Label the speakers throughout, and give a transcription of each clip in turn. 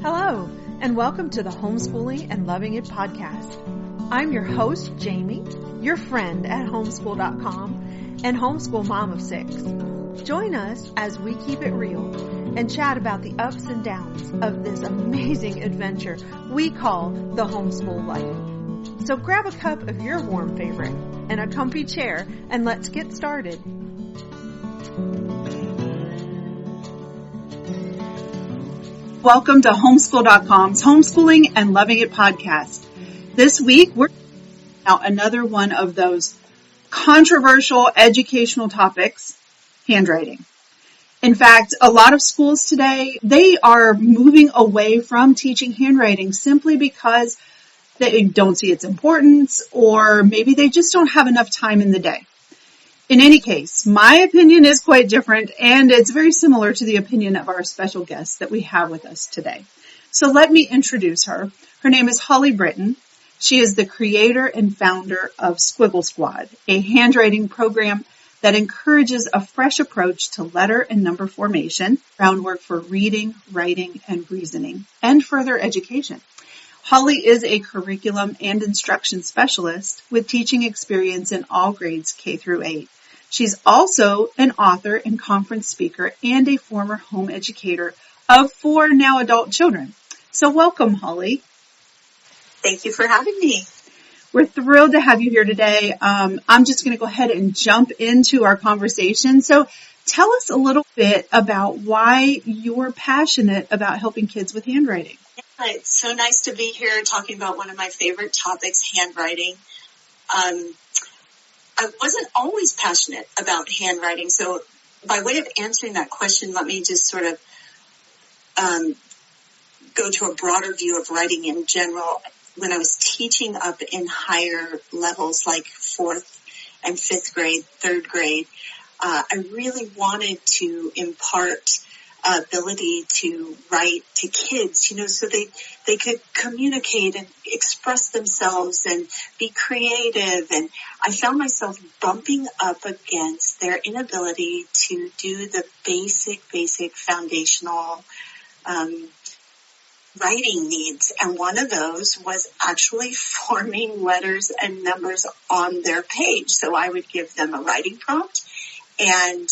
Speaker 1: Hello, and welcome to the Homeschooling and Loving It podcast. I'm your host, Jamie, your friend at Homeschool.com and homeschool mom of 6. Join us as we keep it real and chat about the ups and downs of this amazing adventure we call the homeschool life. So grab a cup of your warm favorite and a comfy chair and let's get started.
Speaker 2: Welcome to Homeschool.com's Homeschooling and Loving It podcast. This week, we're out another one of those controversial educational topics, handwriting. In fact, a lot of schools today, they are moving away from teaching handwriting simply because they don't see its importance, or maybe they just don't have enough time in the day. In any case, my opinion is quite different, and it's very similar to the opinion of our special guest that we have with us today. So let me introduce her. Her name is Holly Britton. She is the creator and founder of Squiggle Squad, a handwriting program that encourages a fresh approach to letter and number formation, groundwork for reading, writing, and reasoning, and further education. Holly is a curriculum and instruction specialist with teaching experience in all grades K through 8. She's also an author and conference speaker and a former home educator of 4 now adult children. So welcome, Holly.
Speaker 3: Thank you for having me.
Speaker 2: We're thrilled to have you here today. I'm just going to go ahead and jump into our conversation. So tell us a little bit about why you're passionate about helping kids with handwriting.
Speaker 3: Yeah, it's so nice to be here talking about one of my favorite topics, handwriting. I wasn't always passionate about handwriting, so by way of answering that question, let me just sort of go to a broader view of writing in general. When I was teaching up in higher levels like 4th and 5th grade, 3rd grade, I really wanted to impart ability to write to kids, so they could communicate and express themselves and be creative. And I found myself bumping up against their inability to do the basic foundational writing needs. And one of those was actually forming letters and numbers on their page. So I would give them a writing prompt, and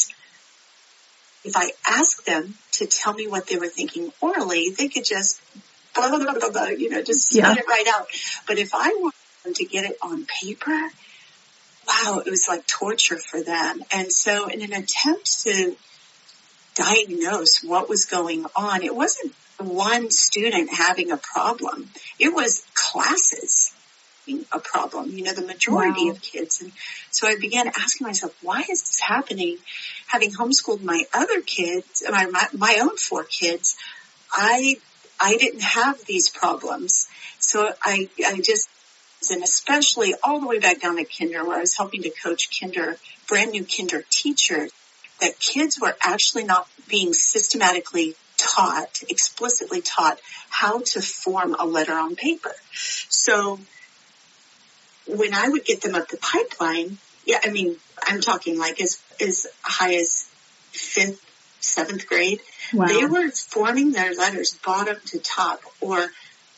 Speaker 3: if I asked them to tell me what they were thinking orally, they could just blah, blah, blah, blah, blah, just spit it right out. But if I wanted them to get it on paper, wow, it was like torture for them. And so in an attempt to diagnose what was going on, it wasn't one student having a problem. It was classes a problem, the majority of kids. And so I began asking myself, why is this happening? Having homeschooled my other kids, my own 4 kids, I didn't have these problems. So I just, and especially all the way back down to kinder, where I was helping to coach brand new kinder teachers, that kids were actually not being systematically taught, explicitly taught how to form a letter on paper. So when I would get them up the pipeline, I'm talking like as high as 5th, 7th grade, wow. They were forming their letters bottom to top or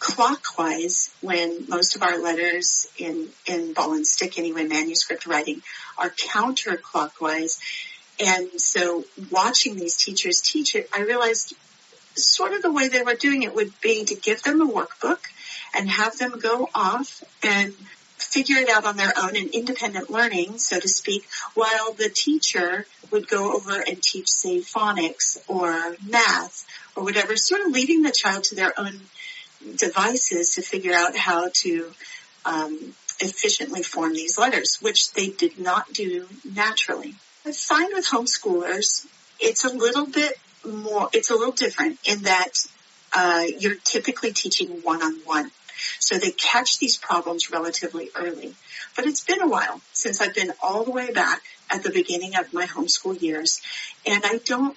Speaker 3: clockwise, when most of our letters in ball and stick, anyway, manuscript writing, are counterclockwise. And so watching these teachers teach it, I realized sort of the way they were doing it would be to give them a workbook and have them go off and figure it out on their own in independent learning, so to speak, while the teacher would go over and teach, say, phonics or math or whatever, sort of leaving the child to their own devices to figure out how to efficiently form these letters, which they did not do naturally. I find with homeschoolers, it's a little different in that you're typically teaching one-on-one. So they catch these problems relatively early. But it's been a while since I've been all the way back at the beginning of my homeschool years. And I don't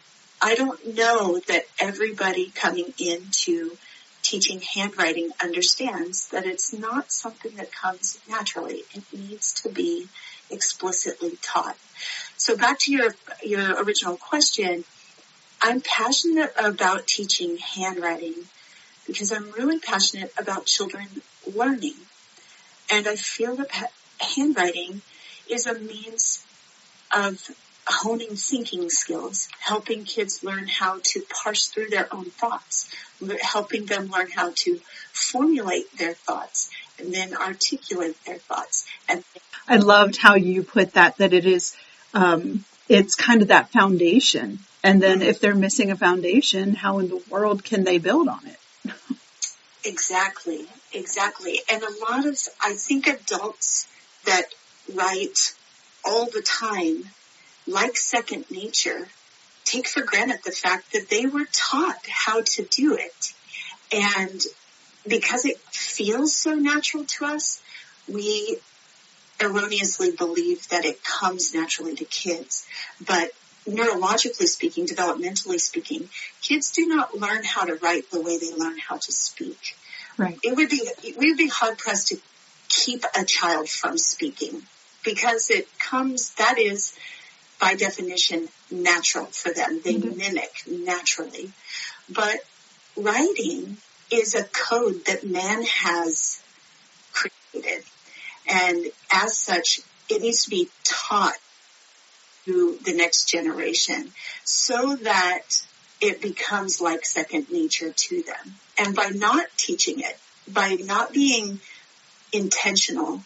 Speaker 3: know that everybody coming into teaching handwriting understands that it's not something that comes naturally. It needs to be explicitly taught. So back to your original question, I'm passionate about teaching handwriting because I'm really passionate about children learning. And I feel that handwriting is a means of honing thinking skills, helping kids learn how to parse through their own thoughts, helping them learn how to formulate their thoughts and then articulate their thoughts. And
Speaker 2: I loved how you put that it is, it's kind of that foundation. And then if they're missing a foundation, how in the world can they build on it?
Speaker 3: Exactly. And I think adults that write all the time, like second nature, take for granted the fact that they were taught how to do it. And because it feels so natural to us, we erroneously believe that it comes naturally to kids. But neurologically speaking, developmentally speaking, kids do not learn how to write the way they learn how to speak.
Speaker 2: Right.
Speaker 3: We would be hard pressed to keep a child from speaking, because that is by definition natural for them. They mimic naturally. But writing is a code that man has created. And as such, it needs to be taught to the next generation so that it becomes like second nature to them. And by not teaching it, by not being intentional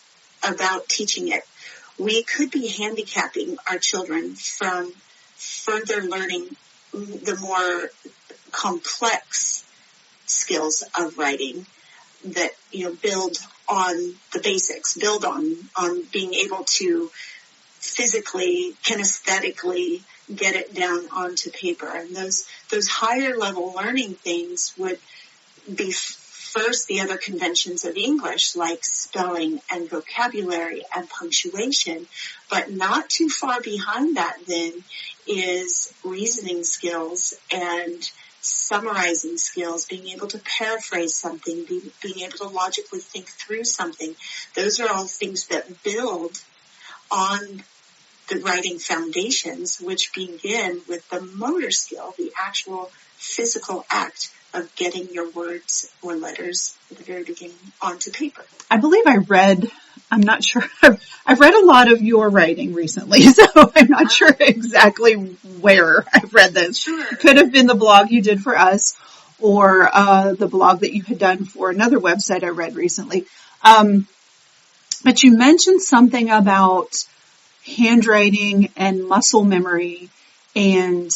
Speaker 3: about teaching it, we could be handicapping our children from further learning the more complex skills of writing that, build on the basics, build on being able to physically, kinesthetically get it down onto paper. And those higher level learning things would be first the other conventions of English, like spelling and vocabulary and punctuation, but not too far behind that then is reasoning skills and summarizing skills, being able to paraphrase something, being able to logically think through something. Those are all things that build on the writing foundations, which begin with the motor skill, the actual physical act of getting your words or letters at the very beginning onto paper.
Speaker 2: I believe I'm not sure, I've read a lot of your writing recently, so I'm not sure exactly where I've read this.
Speaker 3: Sure.
Speaker 2: It could have been the blog you did for us, or the blog that you had done for another website I read recently. But you mentioned something about handwriting and muscle memory, and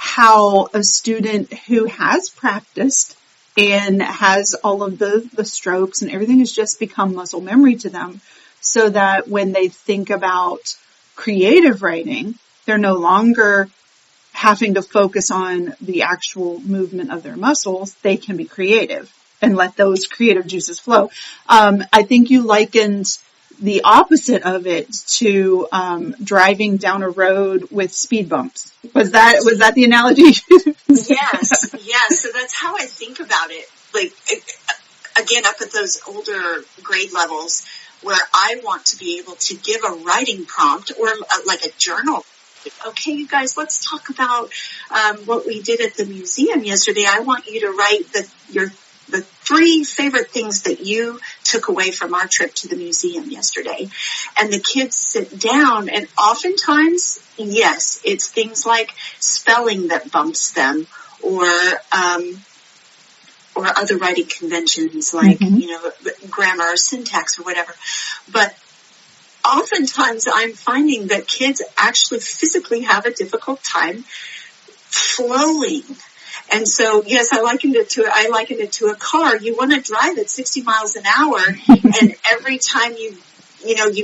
Speaker 2: how a student who has practiced and has all of the strokes and everything has just become muscle memory to them, so that when they think about creative writing, they're no longer having to focus on the actual movement of their muscles. They can be creative and let those creative juices flow. I think you likened the opposite of it to driving down a road with speed bumps. Was that the analogy?
Speaker 3: Yes. So that's how I think about it. Like, again, up at those older grade levels where I want to be able to give a writing prompt or like a journal. Okay, you guys, let's talk about what we did at the museum yesterday. I want you to write the 3 favorite things that you took away from our trip to the museum yesterday. And the kids sit down, and oftentimes, yes, it's things like spelling that bumps them, or other writing conventions like, grammar or syntax or whatever. But oftentimes I'm finding that kids actually physically have a difficult time flowing. And so, yes, I likened it to a car. You want to drive at 60 miles an hour, and every time you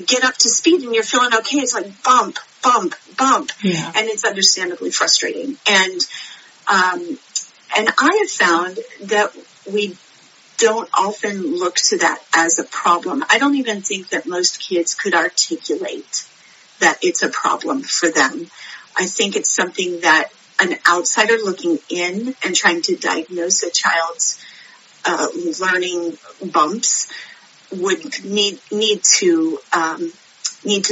Speaker 3: get up to speed and you're feeling okay, it's like bump, bump, bump.
Speaker 2: Yeah.
Speaker 3: And it's understandably frustrating. And I have found that we don't often look to that as a problem. I don't even think that most kids could articulate that it's a problem for them. I think it's something that an outsider looking in and trying to diagnose a child's learning bumps would need to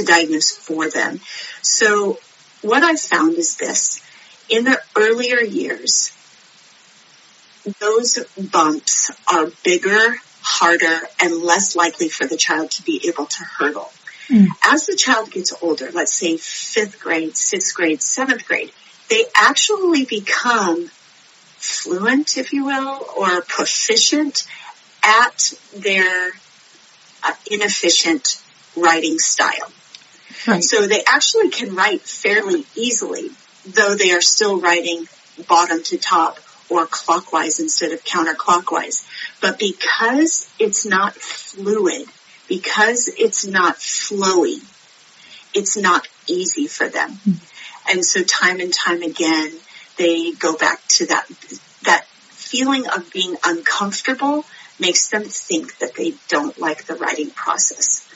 Speaker 3: diagnose for them. So what I've found is this: in the earlier years, those bumps are bigger, harder, and less likely for the child to be able to hurdle. As the child gets older, let's say 5th grade, 6th grade, 7th grade, they actually become fluent, if you will, or proficient at their inefficient writing style.
Speaker 2: Right.
Speaker 3: So they actually can write fairly easily, though they are still writing bottom to top or clockwise instead of counterclockwise. But because it's not fluid, because it's not flowy, it's not easy for them. And so time and time again, they go back to that feeling of being uncomfortable makes them think that they don't like the writing process.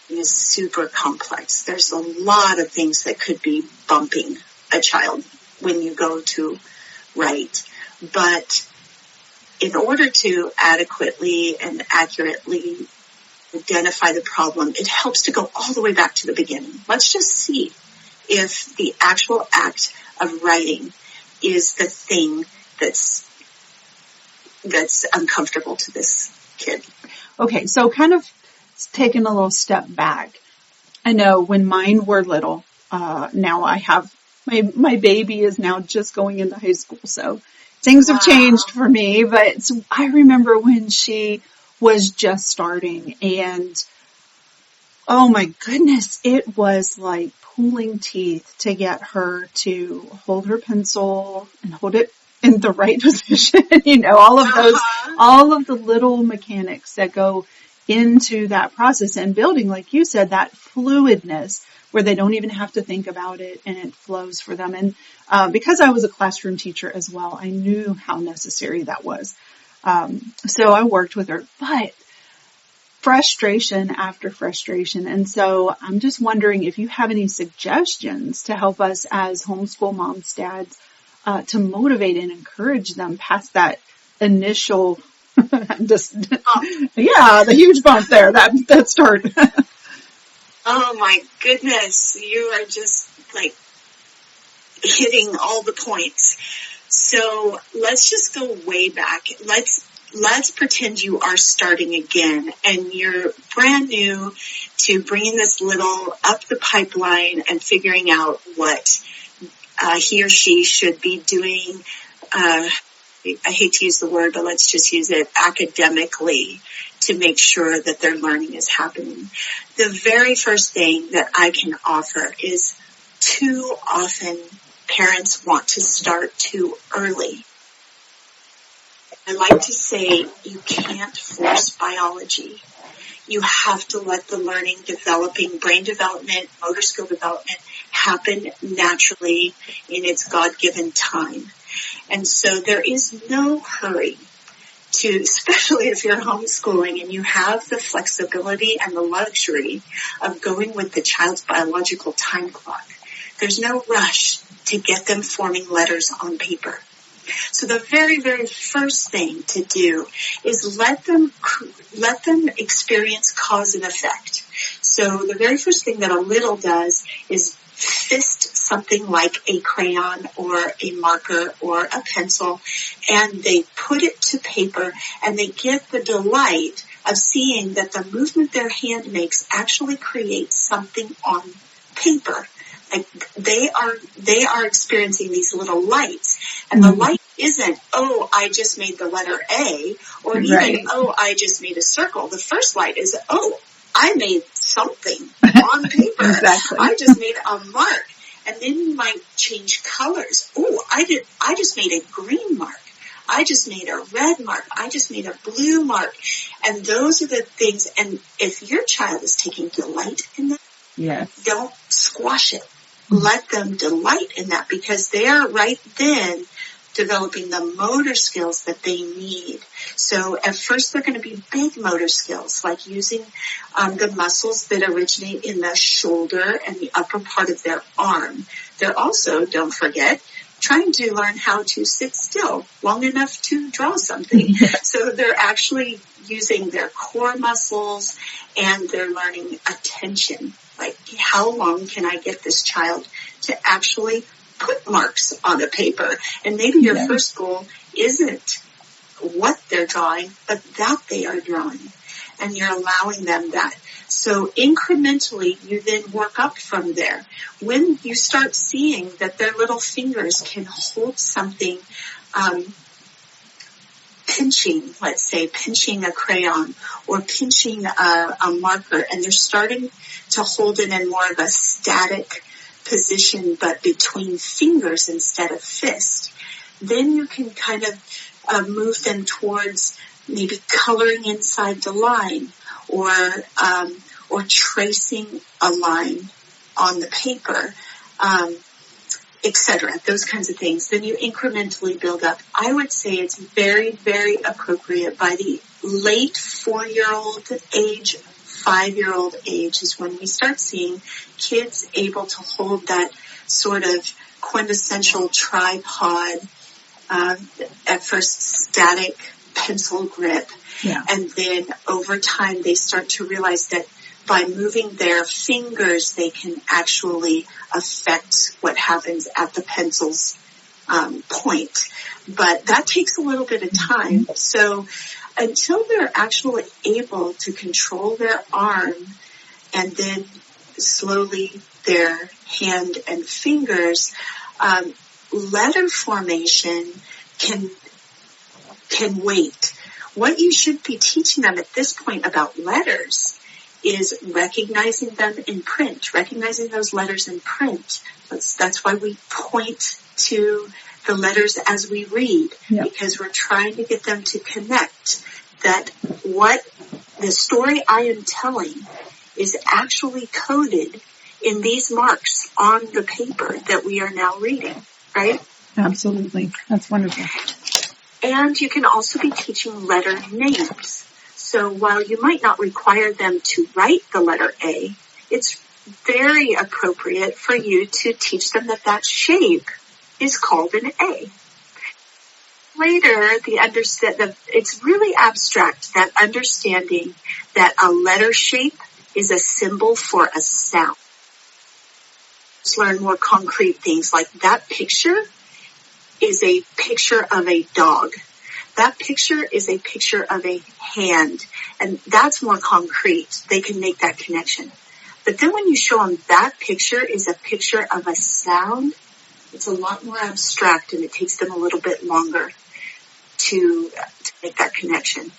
Speaker 3: It is super complex. There's a lot of things that could be bumping a child when you go to write. But in order to adequately and accurately identify the problem, it helps to go all the way back to the beginning. Let's just see if the actual act of writing is the thing that's uncomfortable to this kid.
Speaker 2: Okay, so kind of taking a little step back. I know when mine were little, now I have, my baby is now just going into high school, so things have changed for me, but I remember when she was just starting, and oh my goodness, it was like pulling teeth to get her to hold her pencil and hold it in the right position. All of the little mechanics that go into that process and building, like you said, that fluidness where they don't even have to think about it and it flows for them. And because I was a classroom teacher as well, I knew how necessary that was. So I worked with her, but frustration after frustration. And so I'm just wondering if you have any suggestions to help us as homeschool moms, dads, to motivate and encourage them past that initial, the huge bump there, that start.
Speaker 3: Oh my goodness, you are just like hitting all the points. So let's just go way back. Let's pretend you are starting again and you're brand new to bringing this little up the pipeline and figuring out what he or she should be doing. I hate to use the word, but let's just use it academically to make sure that their learning is happening. The very first thing that I can offer is too often parents want to start too early. I like to say you can't force biology. You have to let the learning, developing, brain development, motor skill development happen naturally in its God-given time. And so there is no hurry to, especially if you're homeschooling and you have the flexibility and the luxury of going with the child's biological time clock. There's no rush to get them forming letters on paper. So the very, very first thing to do is let them experience cause and effect. So the very first thing that a little does is fist something like a crayon or a marker or a pencil, and they put it to paper, and they get the delight of seeing that the movement their hand makes actually creates something on paper. Like they are experiencing these little lights, and the light isn't, oh, I just made the letter A, or even, oh, I just made a circle. The first light is, oh, I made something on paper.
Speaker 2: Exactly.
Speaker 3: I just made a mark. And then you might change colors. Oh, I just made a green mark. I just made a red mark. I just made a blue mark. And those are the things. And if your child is taking delight in that, don't squash it. Let them delight in that, because they are right then developing the motor skills that they need. So at first they're going to be big motor skills, like using the muscles that originate in the shoulder and the upper part of their arm. They're also, don't forget, trying to learn how to sit still long enough to draw something. So they're actually using their core muscles, and they're learning attention. Like, how long can I get this child to actually put marks on a paper? And maybe your first goal isn't what they're drawing, but that they are drawing. And you're allowing them that. So incrementally, you then work up from there. When you start seeing that their little fingers can hold something, pinching, let's say, pinching a crayon or pinching a marker, and they're starting to hold it in more of a static position, but between fingers instead of fist, then you can kind of move them towards maybe coloring inside the line or tracing a line on the paper, etc. Those kinds of things. Then you incrementally build up. I would say it's very, very appropriate by the late 4-year-old age, 5-year-old age is when we start seeing kids able to hold that sort of quintessential tripod, at first static pencil grip.
Speaker 2: Yeah.
Speaker 3: And then over time they start to realize that by moving their fingers, they can actually affect what happens at the pencil's point. But that takes a little bit of time. So until they're actually able to control their arm and then slowly their hand and fingers, letter formation can wait. What you should be teaching them at this point about letters is recognizing them in print, recognizing those letters in print. That's why we point to the letters as we read, because we're trying to get them to connect that what the story I am telling is actually coded in these marks on the paper that we are now reading, right?
Speaker 2: Absolutely. That's wonderful.
Speaker 3: And you can also be teaching letter names. So while you might not require them to write the letter A, it's very appropriate for you to teach them that shape is called an A. Later, it's really abstract, that understanding that a letter shape is a symbol for a sound. Let's learn more concrete things like that picture is a picture of a dog. That picture is a picture of a hand, and that's more concrete. They can make that connection. But then when you show them that picture is a picture of a sound, it's a lot more abstract, and it takes them a little bit longer to make that connection.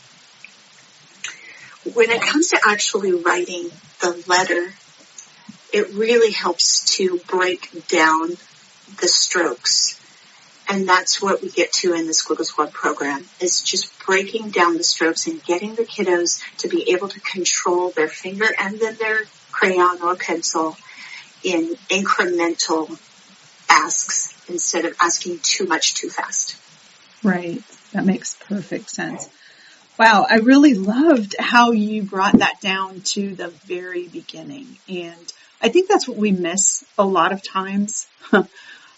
Speaker 3: When it comes to actually writing the letter, it really helps to break down the strokes. And that's what we get to in the Squiggle Squad program, is just breaking down the strokes and getting the kiddos to be able to control their finger and then their crayon or pencil in incremental asks instead of asking too much too fast.
Speaker 2: Right. That makes perfect sense. Wow. I really loved how you brought that down to the very beginning. And I think that's what we miss a lot of times.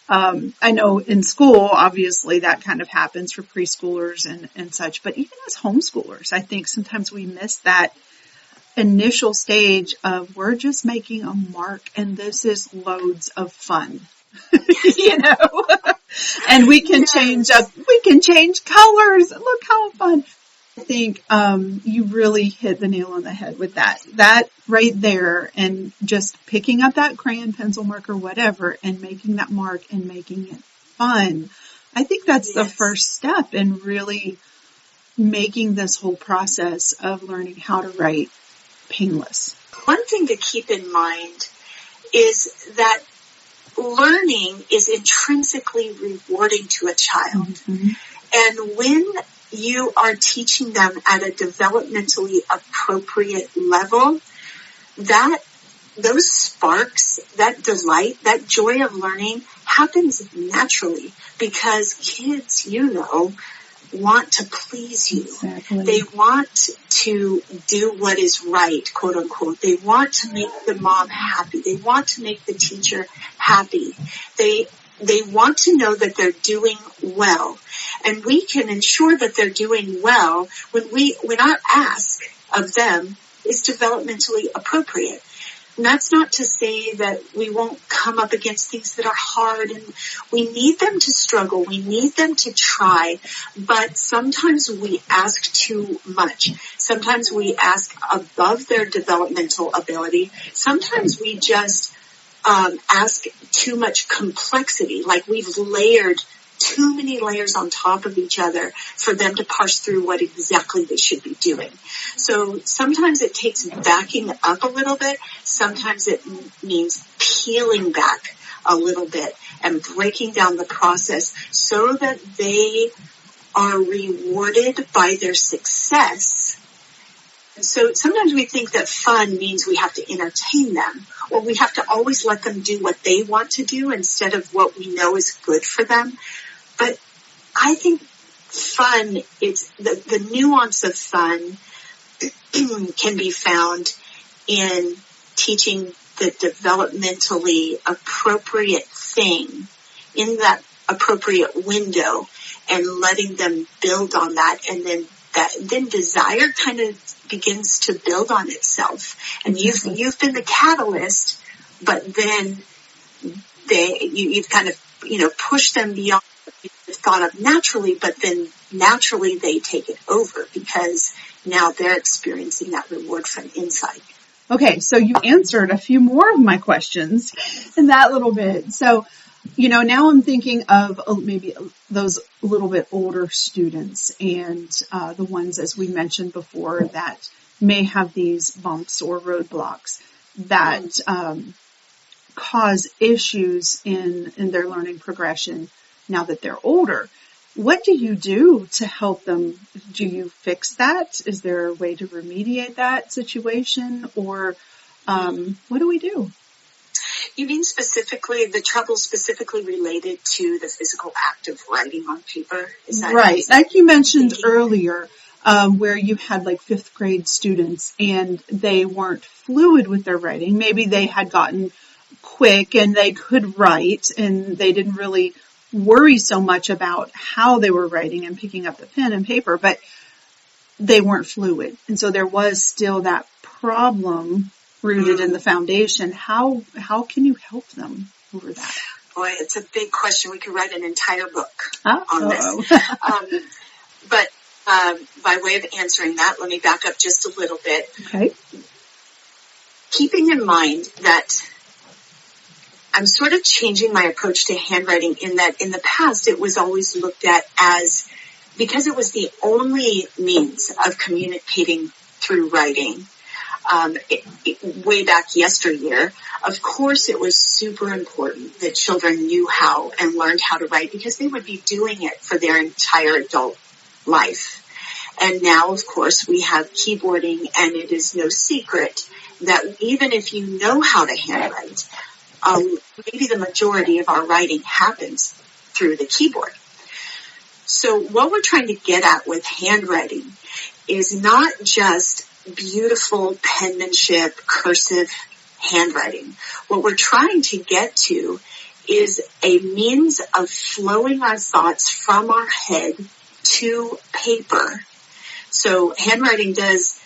Speaker 2: I know in school, obviously that kind of happens for preschoolers and such, but even as homeschoolers, I think sometimes we miss that initial stage of we're just making a mark and this is loads of fun, and we can change colors. Look how fun. I think, you really hit the nail on the head with that right there, and just picking up that crayon, pencil, marker, whatever, and making that mark and making it fun. I think that's the first step in really making this whole process of learning how to write painless.
Speaker 3: One thing to keep in mind is that learning is intrinsically rewarding to a child. Mm-hmm. And when you are teaching them at a developmentally appropriate level, that those sparks, that delight, that joy of learning happens naturally because kids, want to please you.
Speaker 2: Exactly.
Speaker 3: They want to do what is right, quote unquote. They want to make the mom happy. They want to make the teacher happy. They want to know that they're doing well. And we can ensure that they're doing well when our ask of them is developmentally appropriate. that's not to say that we won't come up against things that are hard, and we need them to struggle. We need them to try, but sometimes we ask too much. Sometimes we ask above their developmental ability. Sometimes we just ask too much complexity, like we've layered too many layers on top of each other for them to parse through what exactly they should be doing. So sometimes it takes backing up a little bit. Sometimes it means peeling back a little bit and breaking down the process so that they are rewarded by their success. So sometimes we think that fun means we have to entertain them, or we have to always let them do what they want to do instead of what we know is good for them. But I think fun, it's the nuance of fun can be found in teaching the developmentally appropriate thing in that appropriate window and letting them build on that, and then desire kind of begins to build on itself. And you've been the catalyst, but then you've kind of, pushed them beyond what you've thought of naturally, but then naturally they take it over because now they're experiencing that reward from inside.
Speaker 2: Okay, so you answered a few more of my questions in that little bit. So, now I'm thinking of maybe those little bit older students and the ones, as we mentioned before, that may have these bumps or roadblocks that cause issues in their learning progression now that they're older. What do you do to help them? Do you fix that? Is there a way to remediate that situation? Or what do we do?
Speaker 3: You mean specifically, the trouble specifically related to the physical act of writing on paper? Is that
Speaker 2: right? Like you mentioned earlier, where you had like 5th grade students and they weren't fluid with their writing. Maybe they had gotten quick and they could write and they didn't really worry so much about how they were writing and picking up the pen and paper, but they weren't fluid. And so there was still that problem rooted in the foundation. How can you help them over that?
Speaker 3: Boy, it's a big question. We could write an entire book on this. But by way of answering that, let me back up just a little bit.
Speaker 2: Okay.
Speaker 3: Keeping in mind that I'm sort of changing my approach to handwriting in that in the past it was always looked at as, because it was the only means of communicating through writing, way back yesteryear, of course it was super important that children knew how and learned how to write because they would be doing it for their entire adult life. And now, of course, we have keyboarding, and it is no secret that even if you know how to handwrite, maybe the majority of our writing happens through the keyboard. So what we're trying to get at with handwriting is not just beautiful penmanship, cursive handwriting. What we're trying to get to is a means of flowing our thoughts from our head to paper. So handwriting does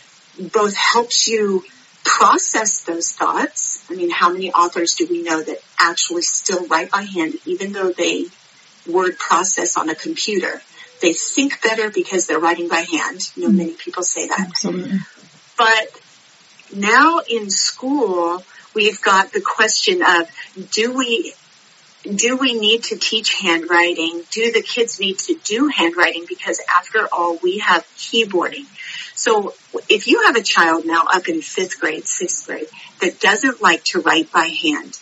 Speaker 3: both helps you process those thoughts. I mean, how many authors do we know that actually still write by hand, even though they word process on a computer? They think better because they're writing by hand. Many people say that.
Speaker 2: Absolutely.
Speaker 3: But now in school, we've got the question of, do we need to teach handwriting? Do the kids need to do handwriting? Because after all, we have keyboarding. So if you have a child now up in 5th grade, 6th grade that doesn't like to write by hand,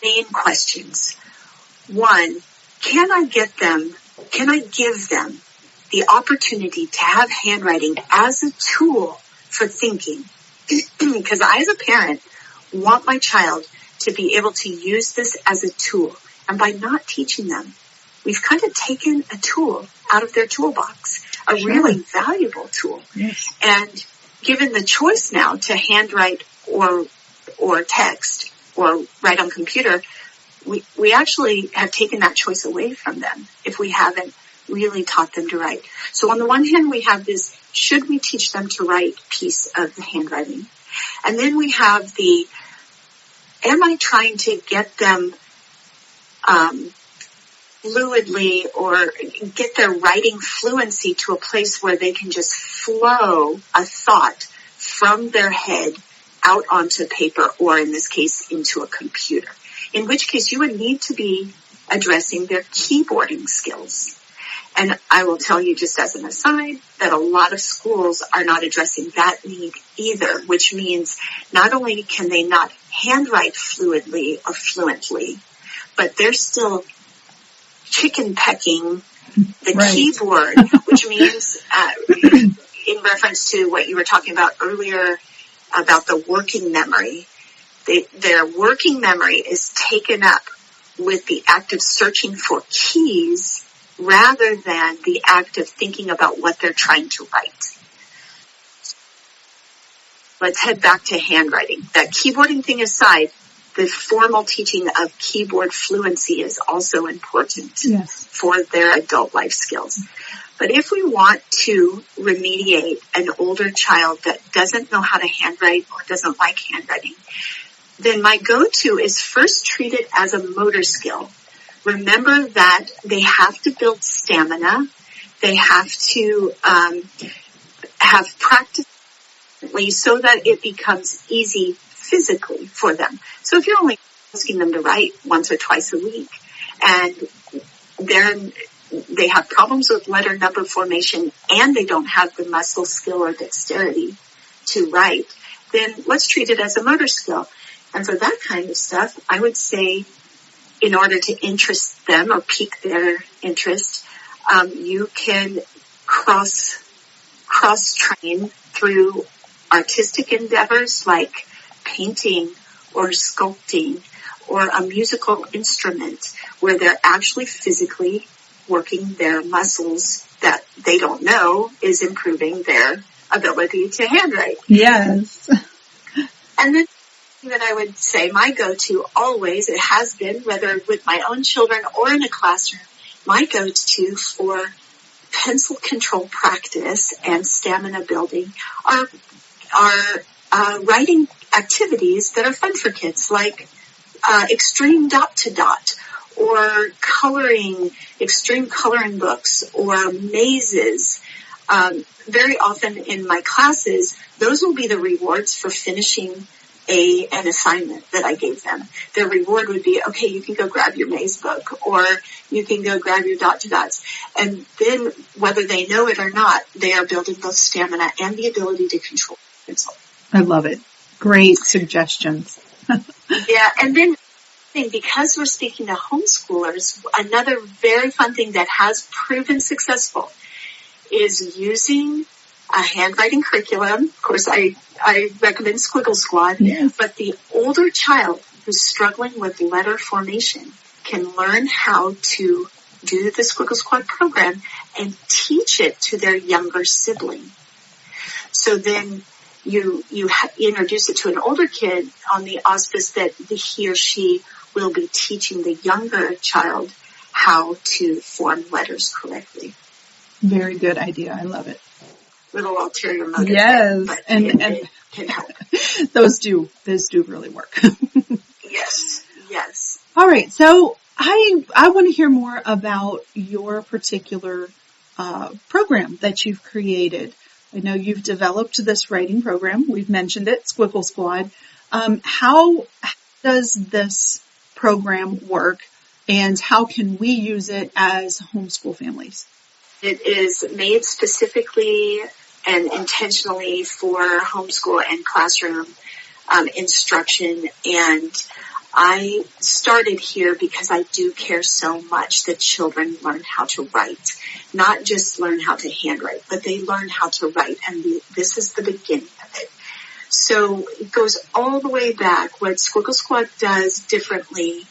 Speaker 3: main questions. One, can I give them the opportunity to have handwriting as a tool for thinking? Because I, as a parent, want my child to be able to use this as a tool. And by not teaching them, we've kind of taken a tool out of their toolbox, a really valuable tool.
Speaker 2: Yes.
Speaker 3: And given the choice now to handwrite or text or write on computer, we actually have taken that choice away from them if we haven't really taught them to write. So on the one hand, we have this, should we teach them to write piece of the handwriting? And then we have am I trying to get them fluidly or get their writing fluency to a place where they can just flow a thought from their head out onto paper, or in this case, into a computer, in which case you would need to be addressing their keyboarding skills. And I will tell you just as an aside that a lot of schools are not addressing that need either, which means not only can they not handwrite fluidly or fluently, but they're still chicken pecking the keyboard, which means in reference to what you were talking about earlier about the working memory, their working memory is taken up with the act of searching for keys rather than the act of thinking about what they're trying to write. Let's head back to handwriting. That keyboarding thing aside, the formal teaching of keyboard fluency is also important for their adult life skills. But if we want to remediate an older child that doesn't know how to handwrite or doesn't like handwriting, then my go-to is first treat it as a motor skill. Remember that they have to build stamina. They have to have practice so that it becomes easy physically for them. So if you're only asking them to write once or twice a week and they have problems with letter number formation and they don't have the muscle skill or dexterity to write, then let's treat it as a motor skill. And for that kind of stuff, I would say in order to interest them or pique their interest, you can cross-train through artistic endeavors like painting or sculpting or a musical instrument where they're actually physically working their muscles that they don't know is improving their ability to handwrite.
Speaker 2: Yes.
Speaker 3: And then that I would say my go-to always, it has been, whether with my own children or in a classroom, my go-to for pencil control practice and stamina building are writing activities that are fun for kids, like extreme dot-to-dot or extreme coloring books or mazes. Very often in my classes, those will be the rewards for finishing an assignment that I gave them. Their reward would be, okay, you can go grab your maze book or you can go grab your dot-to-dots. And then whether they know it or not, they are building both stamina and the ability to control the pencil.
Speaker 2: I love it. Great suggestions.
Speaker 3: Yeah, and then because we're speaking to homeschoolers, another very fun thing that has proven successful is using a handwriting curriculum. Of course, I recommend Squiggle Squad, but the older child who's struggling with letter formation can learn how to do the Squiggle Squad program and teach it to their younger sibling. So then you introduce it to an older kid on the auspice that he or she will be teaching the younger child how to form letters correctly.
Speaker 2: Very good idea. I love it.
Speaker 3: Little ulterior motive.
Speaker 2: Yes,
Speaker 3: but
Speaker 2: and
Speaker 3: it can help.
Speaker 2: those do really work.
Speaker 3: Yes.
Speaker 2: All right, so I want to hear more about your particular program that you've created. I know you've developed this writing program. We've mentioned it, Squiggle Squad. How does this program work, and how can we use it as homeschool families?
Speaker 3: It is made specifically and intentionally for homeschool and classroom instruction, and I started here because I do care so much that children learn how to write. Not just learn how to handwrite, but they learn how to write, and this is the beginning of it. So it goes all the way back. What Squiggle Squad does differently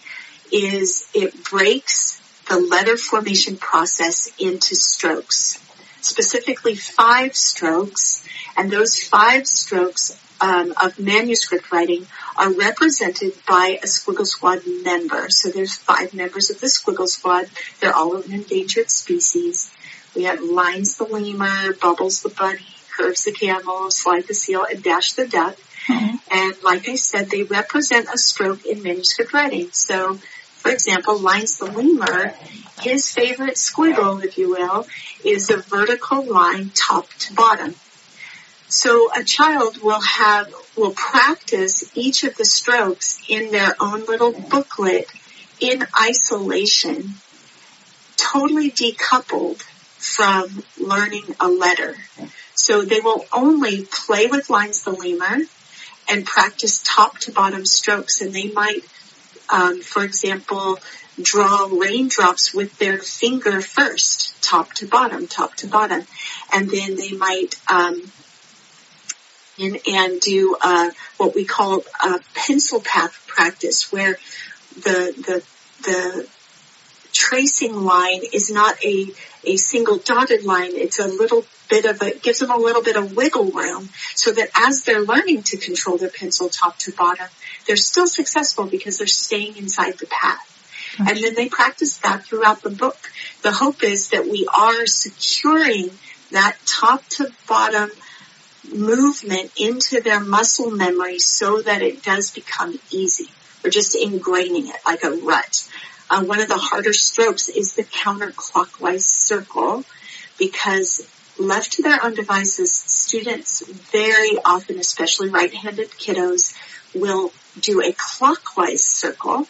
Speaker 3: is it breaks the letter formation process into strokes, specifically 5 strokes, and those 5 strokes of manuscript writing are represented by a Squiggle Squad member. So there's 5 members of the Squiggle Squad. They're all of an endangered species. We have Lines the lemur, Bubbles the bunny, Curves the camel, Slide the seal, and Dash the duck. And like I said, they represent a stroke in manuscript writing. So, for example, Lines the Lemur, his favorite squiggle, if you will, is a vertical line top to bottom. So a child will practice each of the strokes in their own little booklet in isolation, totally decoupled from learning a letter. So they will only play with Lines the Lemur and practice top to bottom strokes. And they might, for example, draw raindrops with their finger first, top to bottom. And then they might and do what we call a pencil path practice, where the tracing line is not a single dotted line. It's a little bit of it gives them a little bit of wiggle room, so that as they're learning to control their pencil top to bottom, they're still successful because they're staying inside the path. Gotcha. And then they practice that throughout the book. The hope is that we are securing that top to bottom movement into their muscle memory so that it does become easy. We're just ingraining it like a rut. One of the harder strokes is the counterclockwise circle, because left to their own devices, students very often, especially right-handed kiddos, will do a clockwise circle,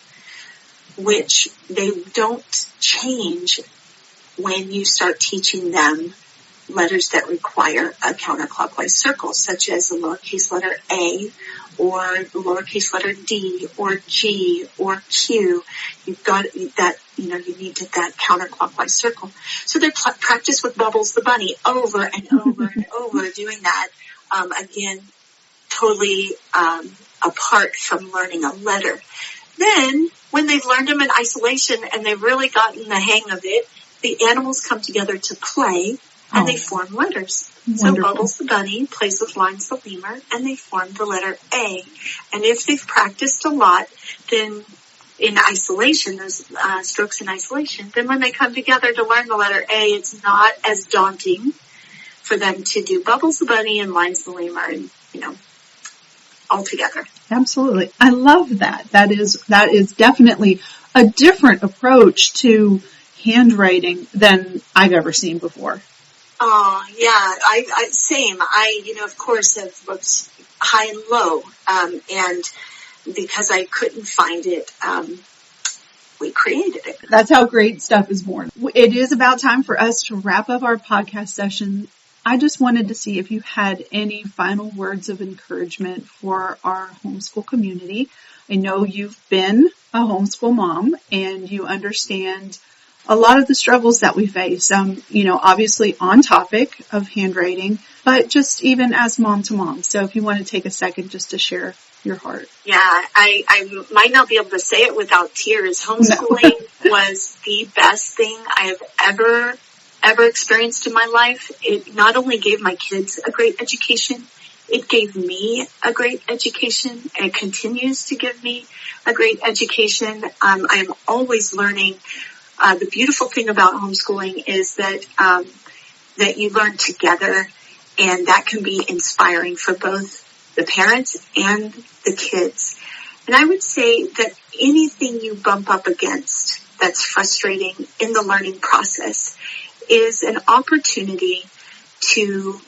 Speaker 3: which they don't change when you start teaching them letters that require a counterclockwise circle, such as the lowercase letter A or the lowercase letter D or G or Q. You've got that, you need that counterclockwise circle. So they practice with Bubbles the bunny over and over and over, doing that, again, totally apart from learning a letter. Then, when they've learned them in isolation and they've really gotten the hang of it, the animals come together to play, and they form letters. Wonderful. So Bubbles the bunny plays with Lines the Lemur, and they form the letter A. And if they've practiced a lot, then in isolation, those strokes in isolation, then when they come together to learn the letter A, it's not as daunting for them to do Bubbles the bunny and Lines the Lemur, and all together.
Speaker 2: Absolutely. I love that. That is definitely a different approach to handwriting than I've ever seen before.
Speaker 3: Oh, yeah, I same. Of course, have looked high and low, and because I couldn't find it, we created it.
Speaker 2: That's how great stuff is born. It is about time for us to wrap up our podcast session. I just wanted to see if you had any final words of encouragement for our homeschool community. I know you've been a homeschool mom and you understand a lot of the struggles that we face, obviously on topic of handwriting, but just even as mom to mom. So if you want to take a second just to share your heart.
Speaker 3: Yeah, I might not be able to say it without tears. Homeschooling was the best thing I have ever experienced in my life. It not only gave my kids a great education, it gave me a great education, and it continues to give me a great education. I'm always learning. The beautiful thing about homeschooling is that you learn together, and that can be inspiring for both the parents and the kids. And I would say that anything you bump up against that's frustrating in the learning process is an opportunity to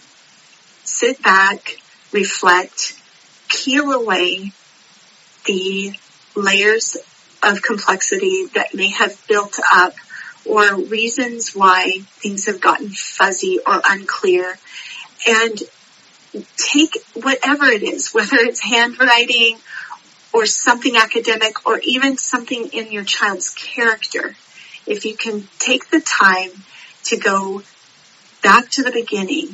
Speaker 3: sit back, reflect, peel away the layers of complexity that may have built up, or reasons why things have gotten fuzzy or unclear, and take whatever it is, whether it's handwriting or something academic or even something in your child's character. If you can take the time to go back to the beginning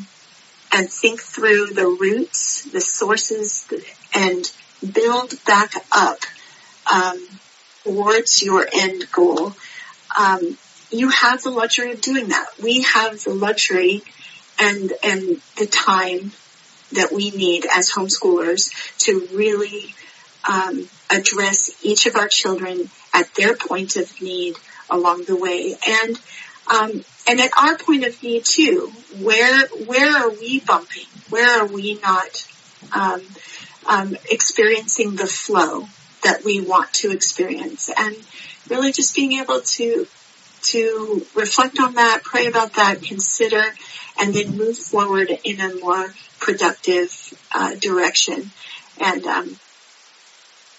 Speaker 3: and think through the roots, the sources, and build back up towards your end goal, you have the luxury of doing that. We have the luxury and the time that we need as homeschoolers to really address each of our children at their point of need along the way, and at our point of need too. Where are we bumping? Where are we not experiencing the flow that we want to experience, and really just being able to reflect on that, pray about that, consider, and then move forward in a more productive direction, and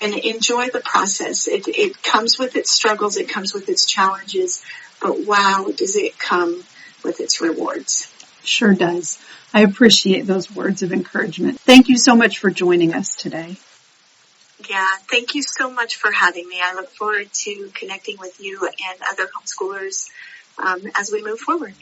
Speaker 3: enjoy the process. It comes with its struggles, it comes with its challenges, but wow, does it come with its rewards.
Speaker 2: Sure does. I appreciate those words of encouragement. Thank you so much for joining us today.
Speaker 3: Yeah, thank you so much for having me. I look forward to connecting with you and other homeschoolers as we move forward.